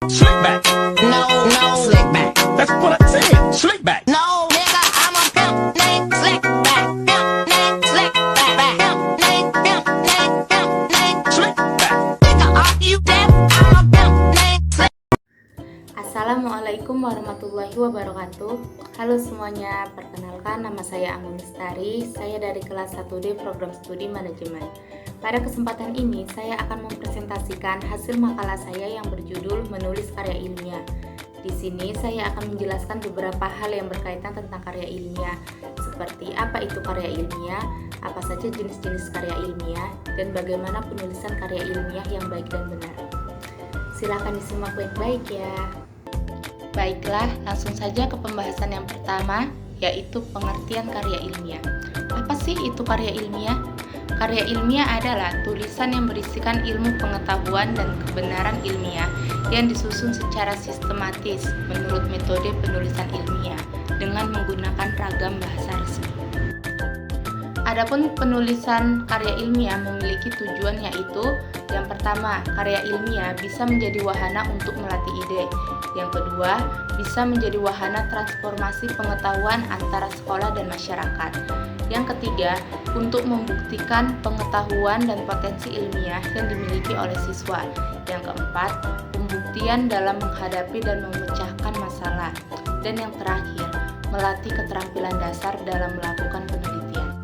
Slick back. No, slick back. That's what I said. Slick back. No, nigga, I'm a pimp named Slick back. Pimp named Slick back. Pimp named Slick back. Nigga, are you deaf? I'm a pimp named Slick. Assalamualaikum warahmatullahi wabarakatuh. Halo semuanya, perkenalkan nama saya Anggun Lestari. Saya dari kelas 1D Program Studi Manajemen. Pada kesempatan ini, saya akan mempresentasikan hasil makalah saya yang berjudul Menulis Karya Ilmiah. Di sini saya akan menjelaskan beberapa hal yang berkaitan tentang karya ilmiah, seperti apa itu karya ilmiah, apa saja jenis-jenis karya ilmiah, dan bagaimana penulisan karya ilmiah yang baik dan benar. Silahkan disimak baik-baik ya. Baiklah, langsung saja ke pembahasan yang pertama, yaitu pengertian karya ilmiah. Apa sih itu karya ilmiah? Karya ilmiah adalah tulisan yang berisikan ilmu pengetahuan dan kebenaran ilmiah yang disusun secara sistematis menurut metode penulisan ilmiah dengan menggunakan ragam bahasa resmi. Adapun penulisan karya ilmiah memiliki tujuan, yaitu yang pertama, karya ilmiah bisa menjadi wahana untuk melatih ide. Yang kedua, bisa menjadi wahana transformasi pengetahuan antara sekolah dan masyarakat. Yang ketiga, untuk membuktikan pengetahuan dan potensi ilmiah yang dimiliki oleh siswa. Yang keempat, pembuktian dalam menghadapi dan memecahkan masalah. Dan yang terakhir, melatih keterampilan dasar dalam melakukan penelitian.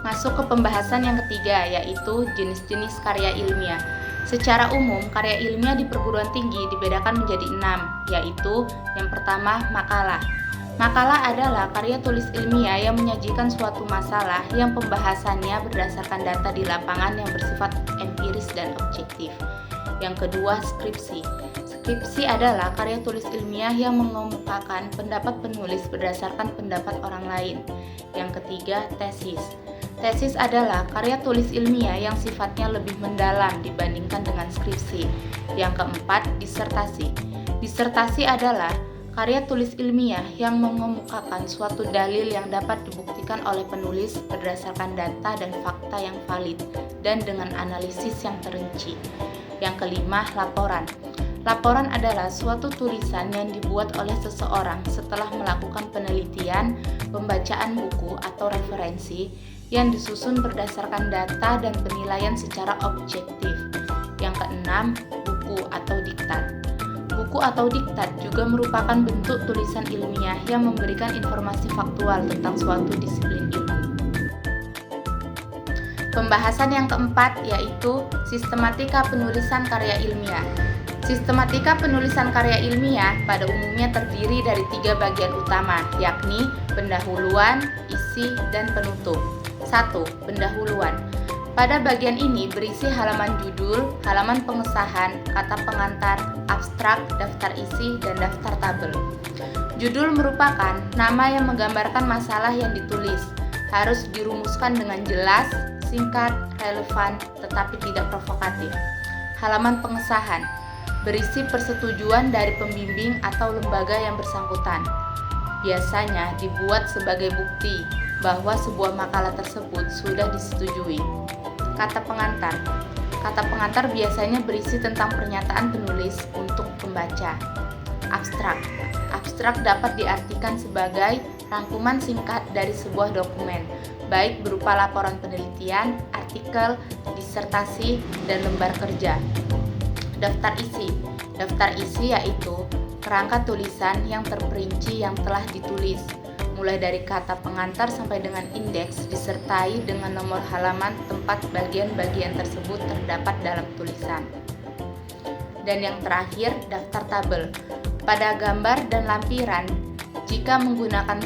Masuk ke pembahasan yang ketiga, yaitu jenis-jenis karya ilmiah. Secara umum, karya ilmiah di perguruan tinggi dibedakan menjadi 6, yaitu yang pertama, makalah. Makalah adalah karya tulis ilmiah yang menyajikan suatu masalah yang pembahasannya berdasarkan data di lapangan yang bersifat empiris dan objektif. Yang kedua, skripsi. Skripsi adalah karya tulis ilmiah yang mengemukakan pendapat penulis berdasarkan pendapat orang lain. Yang ketiga, tesis. Tesis adalah karya tulis ilmiah yang sifatnya lebih mendalam dibandingkan dengan skripsi. Yang keempat, disertasi. Disertasi adalah karya tulis ilmiah yang mengemukakan suatu dalil yang dapat dibuktikan oleh penulis berdasarkan data dan fakta yang valid dan dengan analisis yang terinci. Yang kelima, laporan. Laporan adalah suatu tulisan yang dibuat oleh seseorang setelah melakukan penelitian, pembacaan buku atau referensi yang disusun berdasarkan data dan penilaian secara objektif. Yang keenam, buku atau diktat. Buku atau diktat juga merupakan bentuk tulisan ilmiah yang memberikan informasi faktual tentang suatu disiplin ilmu. Pembahasan yang keempat yaitu sistematika penulisan karya ilmiah. Sistematika penulisan karya ilmiah pada umumnya terdiri dari 3 bagian utama, yakni pendahuluan, isi, dan penutup. 1. Pendahuluan. Pada bagian ini berisi halaman judul, halaman pengesahan, kata pengantar, abstrak, daftar isi, dan daftar tabel. Judul merupakan nama yang menggambarkan masalah yang ditulis. Harus dirumuskan dengan jelas, singkat, relevan, tetapi tidak provokatif. Halaman pengesahan berisi persetujuan dari pembimbing atau lembaga yang bersangkutan. Biasanya dibuat sebagai bukti bahwa sebuah makalah tersebut sudah disetujui. Kata pengantar. Kata pengantar biasanya berisi tentang pernyataan penulis untuk pembaca. Abstrak. Abstrak dapat diartikan sebagai rangkuman singkat dari sebuah dokumen, baik berupa laporan penelitian, artikel, disertasi, dan lembar kerja. Daftar isi. Daftar isi yaitu kerangka tulisan yang terperinci yang telah ditulis, mulai dari kata pengantar sampai dengan indeks, disertai dengan nomor halaman tempat bagian-bagian tersebut terdapat dalam tulisan. Dan yang terakhir, daftar tabel. Pada gambar dan lampiran, jika menggunakan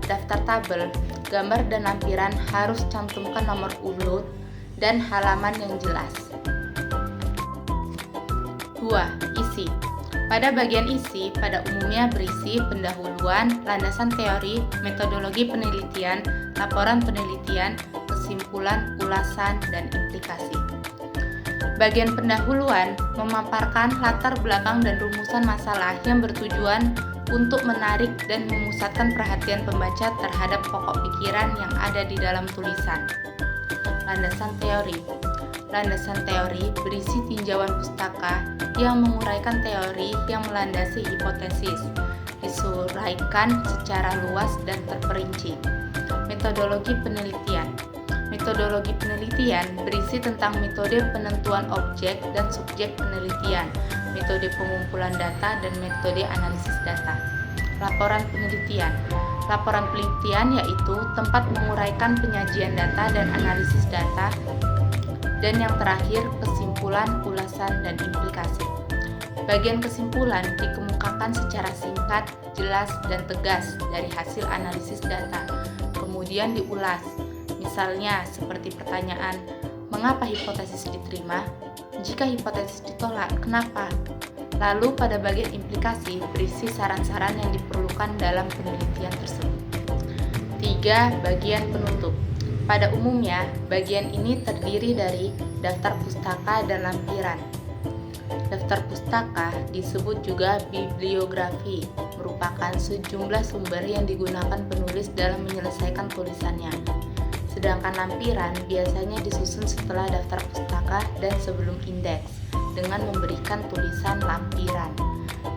daftar tabel, gambar dan lampiran harus cantumkan nomor urut dan halaman yang jelas. 2. Isi. Pada bagian isi, pada umumnya berisi pendahuluan, landasan teori, metodologi penelitian, laporan penelitian, kesimpulan, ulasan, dan implikasi. Bagian pendahuluan memaparkan latar belakang dan rumusan masalah yang bertujuan untuk menarik dan memusatkan perhatian pembaca terhadap pokok pikiran yang ada di dalam tulisan. Landasan teori. landasan teori berisi tinjauan pustaka yang menguraikan teori yang melandasi hipotesis, disuraikan secara luas dan terperinci. Metodologi penelitian. Metodologi penelitian berisi tentang metode penentuan objek dan subjek penelitian, metode pengumpulan data, dan metode analisis data. Laporan penelitian. Laporan penelitian yaitu tempat menguraikan penyajian data dan analisis data, dan yang terakhir kesimpulan, ulasan, dan implikasi. Bagian kesimpulan dikemukakan secara singkat, jelas, dan tegas dari hasil analisis data, kemudian diulas. Misalnya seperti pertanyaan, mengapa hipotesis diterima? Jika hipotesis ditolak, kenapa? Lalu pada bagian implikasi berisi saran-saran yang diperlukan dalam penelitian tersebut. 3. Bagian penutup. Pada umumnya, bagian ini terdiri dari daftar pustaka dan lampiran. Daftar pustaka disebut juga bibliografi, merupakan sejumlah sumber yang digunakan penulis dalam menyelesaikan tulisannya. Sedangkan lampiran biasanya disusun setelah daftar pustaka dan sebelum indeks, dengan memberikan tulisan lampiran,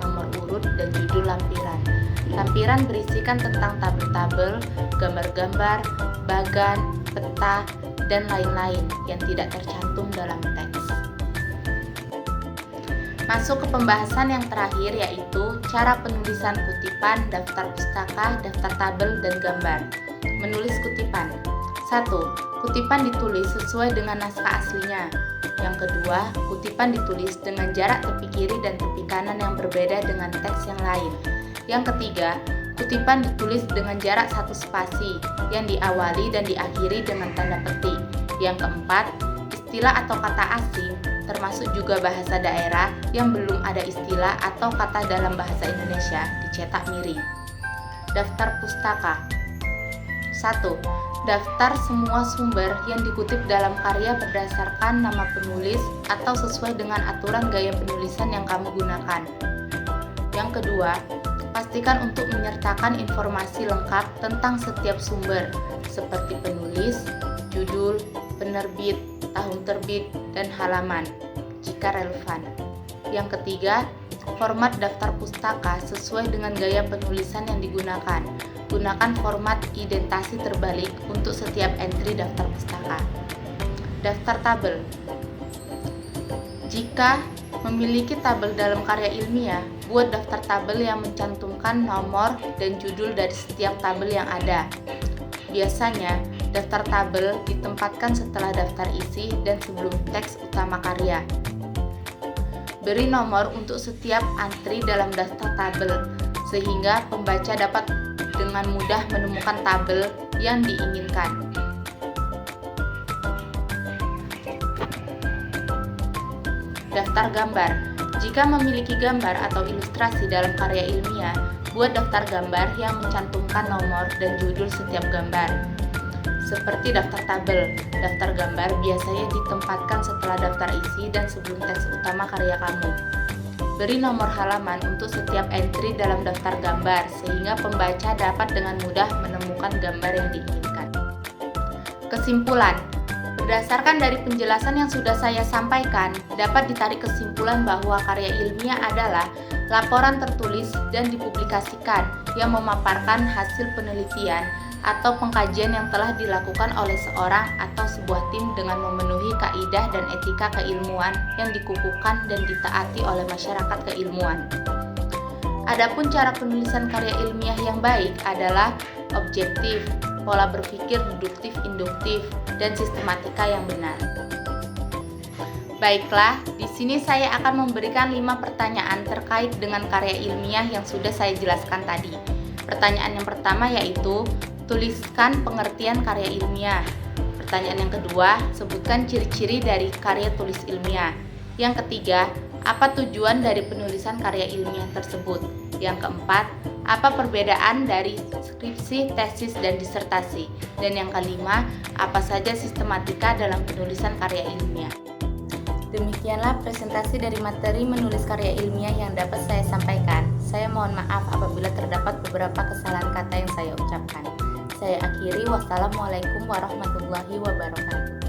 nomor urut, dan judul lampiran. Lampiran berisikan tentang tabel-tabel, gambar-gambar, bagan, peta, dan lain-lain yang tidak tercantum dalam teks. Masuk ke pembahasan yang terakhir, yaitu cara penulisan kutipan, daftar pustaka, daftar tabel, dan gambar. Menulis kutipan. 1. Kutipan ditulis sesuai dengan naskah aslinya. Yang kedua, kutipan ditulis dengan jarak tepi kiri dan tepi kanan yang berbeda dengan teks yang lain. Yang ketiga, kutipan ditulis dengan jarak 1 spasi yang diawali dan diakhiri dengan tanda petik. Yang keempat, istilah atau kata asing, termasuk juga bahasa daerah yang belum ada istilah atau kata dalam bahasa Indonesia, dicetak miring. Daftar pustaka. 1. Daftar semua sumber yang dikutip dalam karya berdasarkan nama penulis atau sesuai dengan aturan gaya penulisan yang kamu gunakan. Yang kedua, pastikan untuk menyertakan informasi lengkap tentang setiap sumber, seperti penulis, judul, penerbit, tahun terbit, dan halaman, jika relevan. Yang ketiga, format daftar pustaka sesuai dengan gaya penulisan yang digunakan. Gunakan format indentasi terbalik untuk setiap entry daftar pustaka. Daftar tabel. Jika memiliki tabel dalam karya ilmiah, buat daftar tabel yang mencantumkan nomor dan judul dari setiap tabel yang ada. Biasanya, daftar tabel ditempatkan setelah daftar isi dan sebelum teks utama karya. Beri nomor untuk setiap entry dalam daftar tabel, sehingga pembaca dapat dengan mudah menemukan tabel yang diinginkan. Daftar gambar. Jika memiliki gambar atau ilustrasi dalam karya ilmiah, buat daftar gambar yang mencantumkan nomor dan judul setiap gambar. Seperti daftar tabel, daftar gambar biasanya ditempatkan setelah daftar isi dan sebelum teks utama karya kamu. Beri nomor halaman untuk setiap entry dalam daftar gambar, sehingga pembaca dapat dengan mudah menemukan gambar yang diinginkan. Kesimpulan. Berdasarkan dari penjelasan yang sudah saya sampaikan, dapat ditarik kesimpulan bahwa karya ilmiah adalah laporan tertulis dan dipublikasikan yang memaparkan hasil penelitian atau pengkajian yang telah dilakukan oleh seorang atau sebuah tim dengan memenuhi kaidah dan etika keilmuan yang dikukuhkan dan ditaati oleh masyarakat keilmuan. Adapun cara penulisan karya ilmiah yang baik adalah objektif, pola berpikir deduktif induktif, dan sistematika yang benar. Baiklah, di sini saya akan memberikan 5 pertanyaan terkait dengan karya ilmiah yang sudah saya jelaskan tadi. Pertanyaan yang pertama yaitu, tuliskan pengertian karya ilmiah. Pertanyaan yang kedua, sebutkan ciri-ciri dari karya tulis ilmiah. Yang ketiga, apa tujuan dari penulisan karya ilmiah tersebut? Yang keempat, apa perbedaan dari skripsi, tesis, dan disertasi? Dan yang kelima, apa saja sistematika dalam penulisan karya ilmiah? Demikianlah presentasi dari materi menulis karya ilmiah yang dapat saya sampaikan. Saya mohon maaf apabila terdapat beberapa kesalahan kata yang saya ucapkan. Saya akhiri, wassalamualaikum warahmatullahi wabarakatuh.